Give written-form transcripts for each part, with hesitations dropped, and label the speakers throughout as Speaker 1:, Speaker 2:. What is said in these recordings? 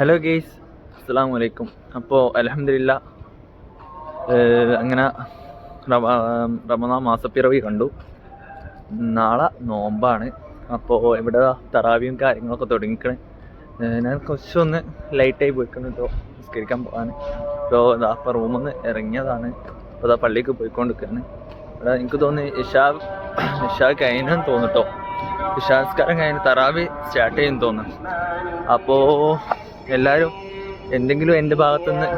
Speaker 1: Hello guys, അസ്സലാമു അലൈക്കും. അപ്പോൾ അൽഹംദുലില്ലാ അങ്ങനെ റമദാൻ മാസപ്പിറവി കണ്ടു. നാളെ നോമ്പാണ്. അപ്പോൾ ഇവിടെ തറാവിയും കാര്യങ്ങളൊക്കെ തുടങ്ങിക്കണേ. ഞാൻ കുറച്ചൊന്ന് ലൈറ്റായി പോയിക്കണം കേട്ടോ നിസ്കരിക്കാൻ പോകാൻ. അപ്പോൾ റൂമിൽ നിന്ന് ഇറങ്ങിയതാണ്. അപ്പോൾ അതാ പള്ളിക്ക് പോയിക്കൊണ്ടിരിക്കുകയാണ്. ഇവിടെ എനിക്ക് തോന്നി ഇഷാ കഴിഞ്ഞെന്ന് തോന്നിട്ടോ. ഇഷാസ്കാരം കഴിഞ്ഞ് തറാവി സ്റ്റാർട്ട് ചെയ്യുമെന്ന് തോന്നുന്നു. അപ്പോൾ എല്ലാവരും എന്തെങ്കിലും എൻ്റെ ഭാഗത്തുനിന്ന്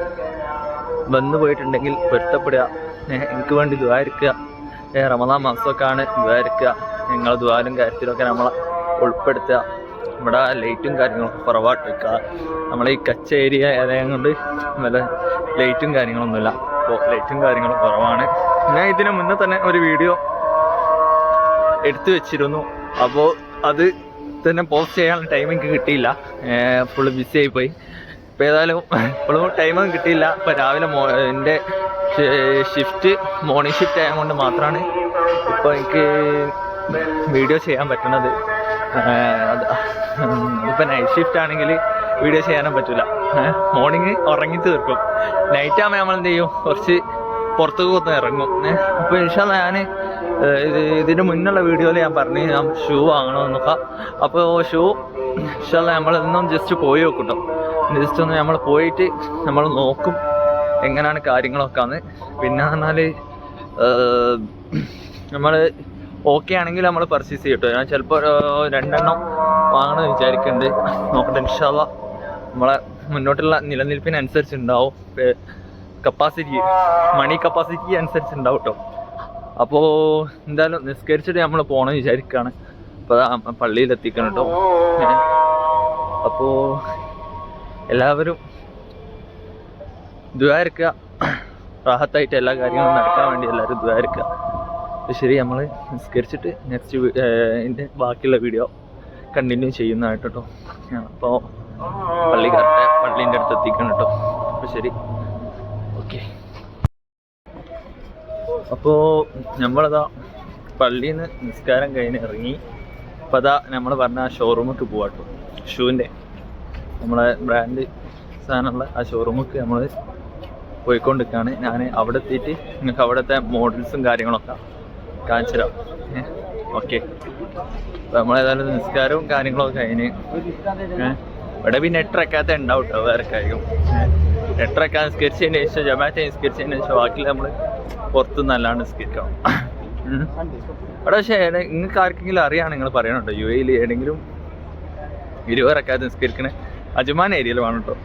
Speaker 1: വന്നു പോയിട്ടുണ്ടെങ്കിൽ പൊരുത്തപ്പെടുക. എനിക്ക് വേണ്ടി ദ്വാരിക്കുക. റമദാൻ മാസമൊക്കെയാണ്, ദ്വാരിക്കുക. നിങ്ങളെ ദ്വാരും കാര്യത്തിലൊക്കെ നമ്മളെ ഉൾപ്പെടുത്തുക. ഇവിടെ ലൈറ്റും കാര്യങ്ങളൊക്കെ കുറവായിട്ട് വെക്കുക. നമ്മളെ ഈ കച്ച ഏരിയ ആയതുകൊണ്ട് വല്ല ലൈറ്റും കാര്യങ്ങളൊന്നുമില്ല. അപ്പോൾ ലൈറ്റും കാര്യങ്ങളും കുറവാണ്. ഞാൻ ഇതിന് മുന്നേ തന്നെ ഒരു വീഡിയോ എടുത്തു വെച്ചിരുന്നു. അപ്പോൾ അത് തന്നെ പോസ്റ്റ് ചെയ്യാനുള്ള ടൈം എനിക്ക് കിട്ടിയില്ല. ഫുള്ള് ബിസി ആയിപ്പോയി. ഇപ്പോൾ ഏതായാലും ഇപ്പോഴും ടൈമൊന്നും കിട്ടിയില്ല. ഇപ്പോൾ രാവിലെ എൻ്റെ മോർണിംഗ് ഷിഫ്റ്റ് ആയതുകൊണ്ട് മാത്രമാണ് ഇപ്പോൾ എനിക്ക് വീഡിയോ ചെയ്യാൻ പറ്റുന്നത്. അതിപ്പോൾ നൈറ്റ് ഷിഫ്റ്റ് ആണെങ്കിൽ വീഡിയോ ചെയ്യാനും പറ്റില്ല. മോർണിംഗ് ഉറങ്ങി തീർക്കും. നൈറ്റ് ആകുമ്പോൾ നമ്മൾ എന്ത് ചെയ്യും, കുറച്ച് പുറത്തേക്ക് ഒന്ന് ഇറങ്ങും. അപ്പോൾ ഇൻഷാ അല്ലാഹ് ഞാൻ ഇതിന് മുന്നുള്ള വീഡിയോയിൽ ഞാൻ പറഞ്ഞു ഞാൻ ഷൂ വാങ്ങണമെന്നൊക്കെ. അപ്പോൾ ഷൂ ഇൻഷാ അല്ലാഹ് നമ്മളൊന്നും ജസ്റ്റ് പോയി നോക്കും കേട്ടോ. ജസ്റ്റ് ഒന്ന് നമ്മൾ പോയിട്ട് നമ്മൾ നോക്കും എങ്ങനെയാണ് കാര്യങ്ങളൊക്കെ ആണ്. പിന്നെ പറഞ്ഞാൽ നമ്മൾ ഓക്കെ ആണെങ്കിൽ നമ്മൾ പർച്ചേസ് ചെയ്യും കേട്ടോ. ഞാൻ ചിലപ്പോൾ 2 എണ്ണം വാങ്ങണമെന്ന് വിചാരിക്കുന്നുണ്ട്. നോക്കട്ടെ ഇൻഷാ അല്ലാഹ്. നമ്മളെ മുന്നോട്ടുള്ള നിലനിൽപ്പിനനുസരിച്ചുണ്ടാവും, മണി കപ്പാസിറ്റി അനുസരിച്ചുണ്ടാവും കേട്ടോ. അപ്പോൾ എന്തായാലും നിസ്കരിച്ചിട്ട് നമ്മൾ പോകണമെന്ന് വിചാരിക്കുകയാണ്. അപ്പോൾ പള്ളിയിലെത്തിക്കണം കേട്ടോ. അപ്പോൾ എല്ലാവരും ദ്വാരക്കുക, റാഹത്തായിട്ട് എല്ലാ കാര്യങ്ങളും നടക്കാൻ വേണ്ടി എല്ലാവരും ദ്വാരക്കുക. അപ്പോൾ ശരി, നമ്മൾ നിസ്കരിച്ചിട്ട് നെക്സ്റ്റ് ഇതിൻ്റെ ബാക്കിയുള്ള വീഡിയോ കണ്ടിന്യൂ ചെയ്യുന്നതായിട്ട് കേട്ടോ. അപ്പോൾ പള്ളീൻ്റെ അടുത്ത് എത്തിക്കണം കേട്ടോ. അപ്പോൾ ശരി, ഓക്കെ. അപ്പോൾ നമ്മളതാ പള്ളിയിൽ നിന്ന് നിസ്കാരം കഴിഞ്ഞ് ഇറങ്ങി. അപ്പോൾ അതാ നമ്മൾ പറഞ്ഞ ആ ഷോറൂമിലേക്ക് പോവാട്ടോ. ഷൂവിൻ്റെ നമ്മളെ ബ്രാൻഡ് സാധനമുള്ള ആ ഷോറൂമിലേക്ക് നമ്മൾ പോയിക്കൊണ്ടിരിക്കുകയാണ്. ഞാൻ അവിടെ എത്തിയിട്ട് നിങ്ങൾക്ക് അവിടുത്തെ മോഡൽസും കാര്യങ്ങളൊക്കെ കാണിച്ചു തരാം. ഓക്കെ. അപ്പോൾ നമ്മളേതായാലും നിസ്കാരവും കാര്യങ്ങളൊക്കെ കഴിഞ്ഞ് ഇവിടെ പിന്നെ 8 ഉണ്ടാവും കേട്ടോ. വേറെ കാര്യം 8 നിസ്കരിച്ചതിന് ശേഷം ജമാഅത്തെ നിസ്കരിച്ചതിന് ശേഷം ബാക്കിൽ നമ്മൾ പുറത്തുനിന്ന് അല്ലാണ്ട് നിസ്കരിക്കണം. അവിടെ പക്ഷേ നിങ്ങൾക്ക് ആർക്കെങ്കിലും അറിയാം നിങ്ങൾ പറയണം കേട്ടോ. UAE ഏതെങ്കിലും 20 നിസ്കരിക്കണേ അജ്മാൻ ഏരിയയിൽ വേണം കേട്ടോ.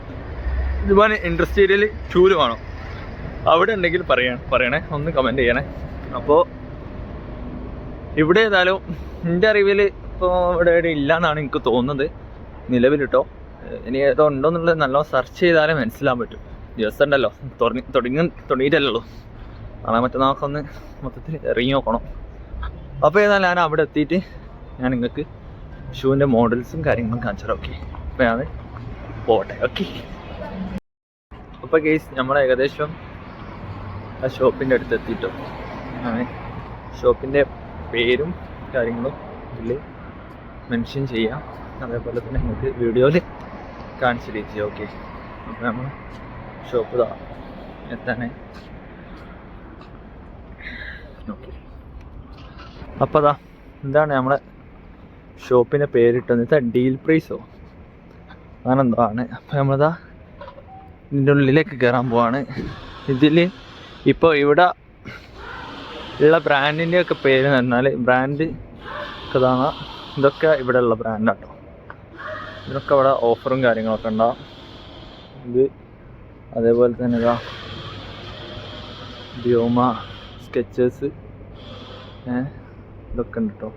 Speaker 1: അജ്മാൻ ഇൻഡസ്ട്രിയൽ ചൂല് വേണം. അവിടെ ഉണ്ടെങ്കിൽ പറയണേ, ഒന്ന് കമൻറ്റ് ചെയ്യണേ. അപ്പോൾ ഇവിടെ ഏതായാലും എൻ്റെ അറിവിൽ ഇപ്പോൾ ഇവിടെ ഇല്ലയെന്നാണ് എനിക്ക് തോന്നുന്നത് നിലവിൽ കേട്ടോ. ഇനി ഏതോ ഉണ്ടോയെന്നുള്ളത് നല്ലോണം സെർച്ച് ചെയ്താലേ മനസ്സിലാൻ പറ്റും. ദിവസം ഉണ്ടല്ലോ, തുടങ്ങിയിട്ടല്ലോ. നാളെ മറ്റന്നാൾക്ക് ഒന്ന് മൊത്തത്തിൽ ഇറങ്ങി നോക്കണം. അപ്പോൾ ഏതായാലും ഞാൻ അവിടെ എത്തിയിട്ട് ഞാൻ നിങ്ങൾക്ക് ഷൂവിൻ്റെ മോഡൽസും കാര്യങ്ങളും കാണിച്ചു തരാം. ഓക്കെ. അപ്പോൾ ഞാൻ പോട്ടെ. ഓക്കെ. അപ്പോൾ കേസ് നമ്മൾ ഏകദേശം ആ ഷോപ്പിൻ്റെ അടുത്ത് എത്തിയിട്ടോ. ഷോപ്പിൻ്റെ പേരും കാര്യങ്ങളും ഇതിൽ മെൻഷൻ ചെയ്യാം. അതേപോലെ തന്നെ നിങ്ങൾക്ക് വീഡിയോയിൽ കാണിച്ചിട്ട് ചെയ്യാം. ഓക്കെ. അപ്പോൾ നമ്മൾ ഷോപ്പ് എത്താനേ. ഓക്കെ. അപ്പോൾ അതാ എന്താണ് നമ്മളെ ഷോപ്പിൻ്റെ പേരിട്ടത്, ഡീൽ പ്രൈസോ അങ്ങനെ എന്തോ ആണ്. അപ്പോൾ നമ്മളിതാ ഇതിൻ്റെ ഉള്ളിലേക്ക് കയറാൻ പോവാണ്. ഇതിൽ ഇപ്പോൾ ഇവിടെ ഉള്ള ബ്രാൻഡിൻ്റെയൊക്കെ പേര് എന്ന് പറഞ്ഞാൽ ബ്രാൻഡ് ഇതാണ്. ഇതൊക്കെ ഇവിടെ ഉള്ള ബ്രാൻഡാട്ടോ. ഇതിനൊക്കെ ഇവിടെ ഓഫറും കാര്യങ്ങളൊക്കെ ഉണ്ടാവും. ഇത് അതേപോലെ തന്നെ ഇതാ ബ്യൂമ, സ്കെച്ചേഴ്സ്, ഇതൊക്കെ ഉണ്ട് കേട്ടോ.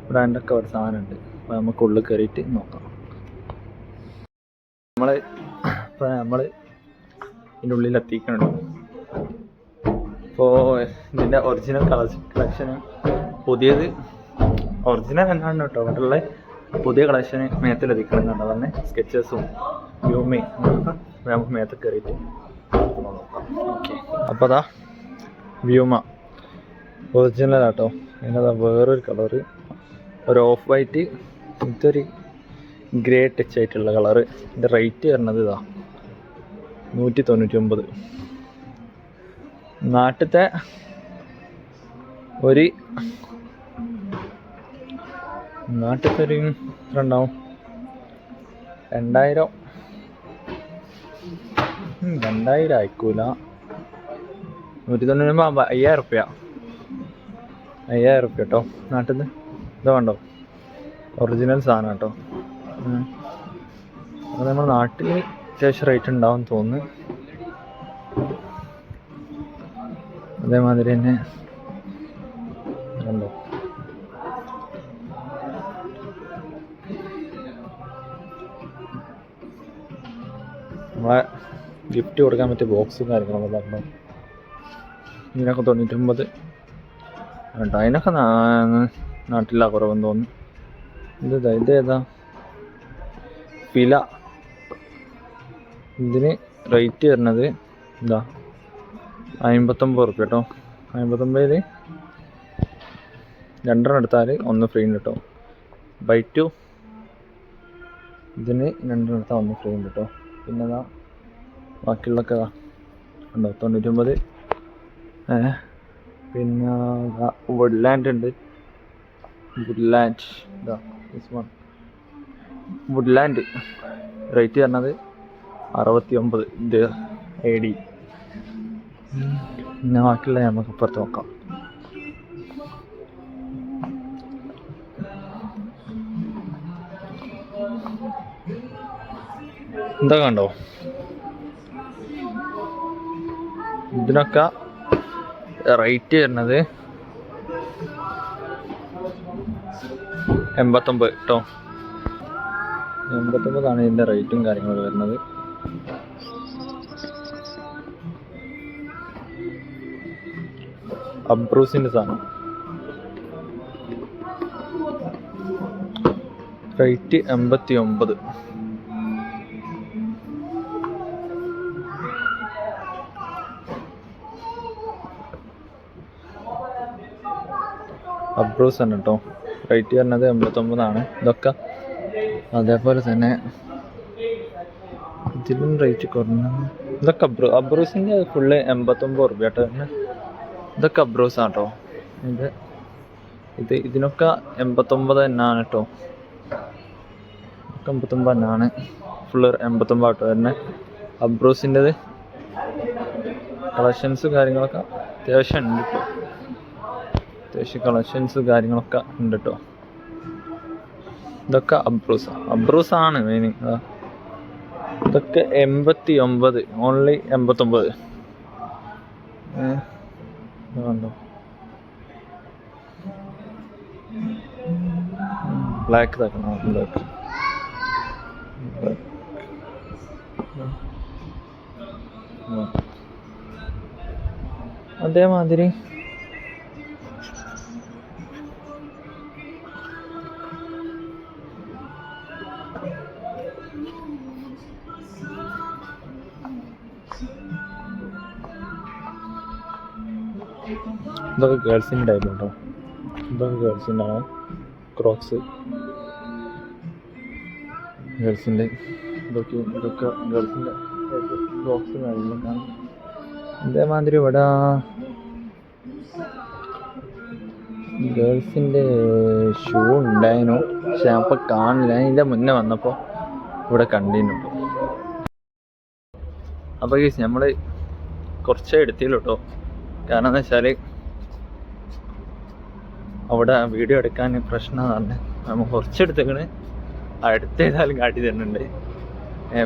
Speaker 1: ബ്രാൻഡൊക്കെ അവിടെ സാധനമുണ്ട്. അപ്പോൾ നമുക്ക് ഉള്ളിൽ കയറിയിട്ട് നോക്കാം. നമ്മൾ ഇതിൻ്റെ ഉള്ളിൽ എത്തിക്കണുണ്ട്. അപ്പോൾ ഇതിൻ്റെ ഒറിജിനൽ കളക്ഷന് പുതിയത് ഒറിജിനൽ എന്നാണ് കേട്ടോ. അവിടെയുള്ള പുതിയ കളക്ഷന് മേത്തിലെത്തിക്കണമെന്നുണ്ട്. തന്നെ സ്കെച്ചേഴ്സും ബ്യൂമയും നമുക്ക് മേത്ത് കയറിയിട്ട് നോക്കാം. ഓക്കെ. അപ്പോൾ അതാ വ്യൂമ ഒറിജിനൽ ആട്ടോ. അതിനതാ വേറൊരു കളറ്, ഒരു ഓഫ് വൈറ്റ്, ഇതൊരു ഗ്രേ ടച്ച് ആയിട്ടുള്ള കളറ്. ഇതിൻ്റെ റേറ്റ് വരുന്നത് ഇതാ 199. നാട്ടിലത്തെ ഒരു എത്ര ഉണ്ടാവും, 2000 ആയിക്കൂല, 199 5000 റുപ്യ കേട്ടോ നാട്ടിൽ നിന്ന്. ഇതാ കണ്ടോ, ഒറിജിനൽ സാധനം കേട്ടോ. അത് നമ്മുടെ നാട്ടിൽ അത്യാവശ്യം റേറ്റ് ഉണ്ടാവും തോന്നുന്നു. അതേമാതിരി തന്നെ കണ്ടോ, നമ്മളെ ഗിഫ്റ്റ് കൊടുക്കാൻ പറ്റിയ ബോക്സും കാര്യങ്ങളൊക്കെ പറഞ്ഞോ. ഇതിനൊക്കെ 99 കേട്ടോ. അതിനൊക്കെ നാട്ടിലാ കുറവെന്ന് തോന്നുന്നു. ഇതേതാ ഫില. ഇതിന് റേറ്റ് വരുന്നത് എന്താ 59 റുപ്യ കേട്ടോ. 59 2 എടുത്താൽ 1 ഫ്രീ ഉണ്ട് കേട്ടോ. ബൈ 2 ഇതിന് 2 എടുത്താൽ 1 ഫ്രീ ഉണ്ട് കേട്ടോ. പിന്നെ ബാക്കിയുള്ളൊക്കെ ഉണ്ടോ 99. പിന്നെ വുഡ്ലാൻഡ് ഉണ്ട്. വുഡ്ലാൻഡ് റേറ്റ് വരുന്നത് 69 AD. പിന്നെ ബാക്കിയുള്ള നമുക്ക് ഇപ്പുറത്ത് നോക്കാം. എന്താ കണ്ടോ, ഇതിനൊക്കെ റേറ്റ് വരുന്നത് 89 കേട്ടോ. 89 ഇതിൻ്റെ റേറ്റും കാര്യങ്ങളൊക്കെ വരുന്നത്. അബ്രൂസിൻ്റെ സാധനം റേറ്റ് 89. അബ്രൂസ് ആണ് കേട്ടോ. റേറ്റ് വരുന്നത് 89. ഇതൊക്കെ അതേപോലെ തന്നെ ഇതിലും റേറ്റ് കുറഞ്ഞ ഇതൊക്കെ അബ്രൂസിൻ്റെ ഫുള്ള് 89 റുപ്യ കേട്ടോ. ഇതൊക്കെ അബ്രൂസ് ആണ് കേട്ടോ. ഇതിനൊക്കെ 89 തന്നെയാണ് കേട്ടോ. 89 തന്നെയാണ്, ഫുള്ള് 89 കേട്ടോ തന്നെ അബ്രൂസിൻ്റെത്. കളക്ഷൻസ് കാര്യങ്ങളൊക്കെ അത്യാവശ്യം ഉണ്ട് ഇപ്പോൾ. കളക്ഷൻസ് കാര്യങ്ങളൊക്കെ ഉണ്ട് കേട്ടോ. ഇതൊക്കെ അബ്രൂസാണ് മെയിൻ. ഇതൊക്കെ 89, ഓൺലി 89. കണ്ടോ, ബ്ലാക്ക് തക്കണം. ബ്ലാക്ക് അതേമാതിരി ഇതൊക്കെ ഗേൾസിൻ്റെ ടൈപ്പ് കേട്ടോ. ഇതൊക്കെ ഗേൾസിൻ്റെ ആണ്. ക്രോക്സ് ഗേൾസിൻ്റെ. ഇതൊക്കെ ഗേൾസിൻ്റെ ക്രോക്സ് കാര്യങ്ങളൊക്കെ. അതേമാതിരി ഇവിടെ ഗേൾസിൻ്റെ ഷൂ ഉണ്ടായിരുന്നു, പക്ഷെ ഞാൻ ഇപ്പോൾ കാണില്ല. ഇതിൻ്റെ മുന്നേ വന്നപ്പോൾ ഇവിടെ കണ്ടിരുന്നു. അപ്പോൾ നമ്മൾ കുറച്ചേ എടുത്തില്ല കേട്ടോ. കാരണം എന്ന് വെച്ചാൽ അവിടെ വീഡിയോ എടുക്കാൻ പ്രശ്നമെന്ന് പറഞ്ഞ് നമ്മൾ കുറച്ചെടുത്തേക്കണ്. അടുത്തേതായാലും കാട്ടി തരുന്നുണ്ട്.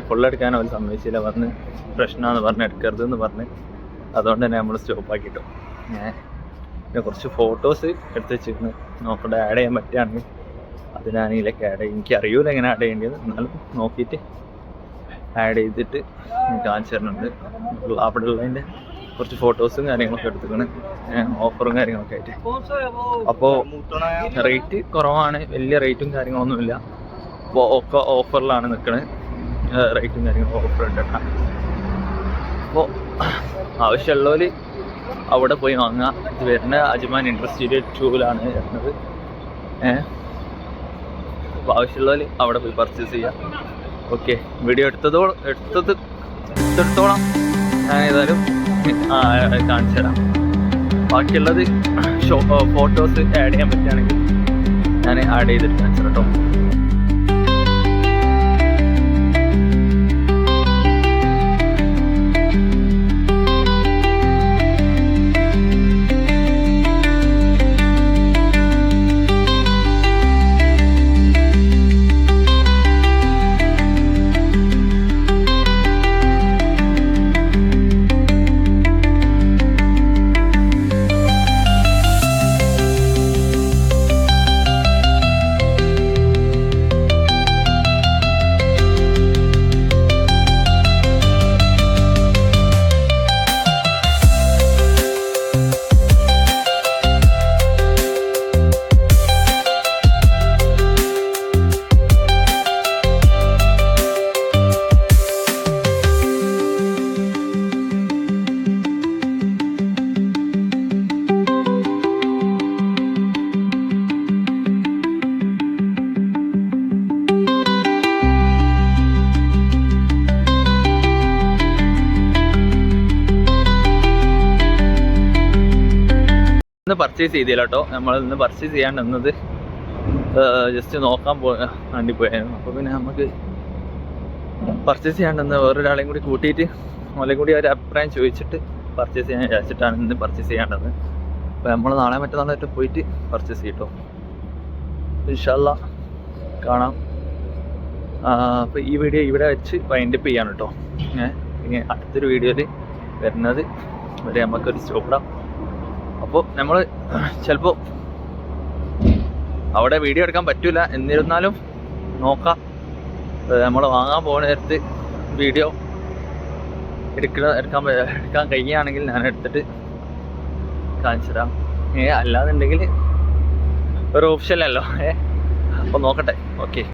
Speaker 1: ഫുള്ളെടുക്കാൻ അവർ സമ്മതിച്ചില്ല, പറഞ്ഞ് പ്രശ്നമാണെന്ന് പറഞ്ഞ് എടുക്കരുതെന്ന് പറഞ്ഞ്. അതുകൊണ്ട് തന്നെ നമ്മൾ സ്റ്റോപ്പാക്കിട്ടോ. പിന്നെ കുറച്ച് ഫോട്ടോസ് എടുത്ത് വെച്ചിരുന്നു, നോക്കട്ടെ ആഡ് ചെയ്യാൻ പറ്റുകയാണെങ്കിൽ അതിനാണെങ്കിലൊക്കെ ആഡ് ചെയ്യും. എനിക്കറിയില്ല എങ്ങനെ ആഡ് ചെയ്യേണ്ടത്, എന്നാലും നോക്കിയിട്ട് ആഡ് ചെയ്തിട്ട് കാണിച്ചു തരുന്നുണ്ട്. അവിടെ ഉള്ളതിൻ്റെ കുറച്ച് ഫോട്ടോസും കാര്യങ്ങളൊക്കെ എടുത്തിരിക്കണ്, ഓഫറും കാര്യങ്ങളൊക്കെ ആയിട്ട്. അപ്പോൾ റേറ്റ് കുറവാണ്, വലിയ റേറ്റും കാര്യങ്ങളൊന്നുമില്ല. അപ്പോൾ ഒക്കെ ഓഫറിലാണ് നിൽക്കുന്നത്. റേറ്റും കാര്യങ്ങളും ഓഫർ ഉണ്ട് കേട്ടോ. അപ്പോൾ ആവശ്യമുള്ളവർ അവിടെ പോയി വാങ്ങുക. ഇത് വരുന്ന അജ്മാൻ ഇൻഡസ്ട്രിയൽ 2 വരുന്നത്. അപ്പോൾ ആവശ്യമുള്ളവർ അവിടെ പോയി പർച്ചേസ് ചെയ്യാം. ഓക്കെ, വീഡിയോ എടുത്തിടത്തോളം ഞാൻ ഏതായാലും കാണിച്ചു തരാം. ബാക്കിയുള്ളത് ഫോട്ടോസ് ആഡ് ചെയ്യാൻ പറ്റുകയാണെങ്കിൽ ഞാൻ ആഡ് ചെയ്തിട്ട് കാണിച്ചു കേട്ടോ. ഇന്ന് പർച്ചേസ് ചെയ്തില്ല കേട്ടോ. നമ്മൾ ഇന്ന് പർച്ചേസ് ചെയ്യാൻ വന്നത് ജസ്റ്റ് നോക്കാൻ വേണ്ടി പോയായിരുന്നു. അപ്പോൾ പിന്നെ നമുക്ക് പർച്ചേസ് ചെയ്യാണ്ടെന്ന് വേറൊരാളെയും കൂടി കൂട്ടിയിട്ട് അവരെയും കൂടി ഒരു അഭിപ്രായം ചോദിച്ചിട്ട് പർച്ചേസ് ചെയ്യാൻ വിചാരിച്ചിട്ടാണ് ഇന്ന് പർച്ചേസ് ചെയ്യേണ്ടത്. അപ്പോൾ നമ്മൾ നാളെ മറ്റന്നാളായിട്ട് പോയിട്ട് പർച്ചേസ് ചെയ്യട്ടോ. ഇൻഷാ അല്ലാഹ് കാണാം. അപ്പോൾ ഈ വീഡിയോ ഇവിടെ വെച്ച് വൈൻഡപ്പ് ചെയ്യാണ് കേട്ടോ. ഇനി അടുത്തൊരു വീഡിയോയിൽ വരുന്നത് വരെ നമുക്കൊരു സ്റ്റോപ്പിടാം. അപ്പോൾ നമ്മൾ ചിലപ്പോൾ അവിടെ വീഡിയോ എടുക്കാൻ പറ്റില്ല, എന്നിരുന്നാലും നോക്കാം. നമ്മൾ വാങ്ങാൻ പോകുന്ന നേരത്ത് വീഡിയോ എടുക്കാൻ കഴിയുകയാണെങ്കിൽ ഞാൻ എടുത്തിട്ട് കാണിച്ചു തരാം. അല്ലാന്നുണ്ടെങ്കിൽ ഒരു ഓപ്ഷനല്ലോ. അപ്പോൾ നോക്കട്ടെ. ഓക്കെ.